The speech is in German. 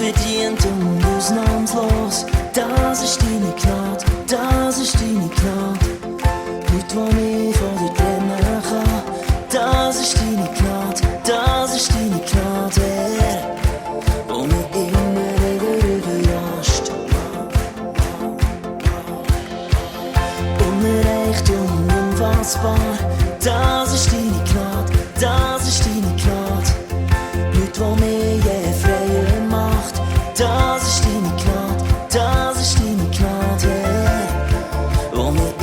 unverdient und ausnahmslos. Das ist deine Gnade, das ist deine Gnade. Nichts, was mich von dir trennen kann. Das ist deine Gnade, das ist deine Gnade, Herr, wo mich immer wieder überrascht. Unerreicht und unfassbar. Das ist deine Gnade, das ist deine Gnade. Nichts, was mich je freier macht. Das ist deine Gnade, das ist deine Gnade, Herr, wo mich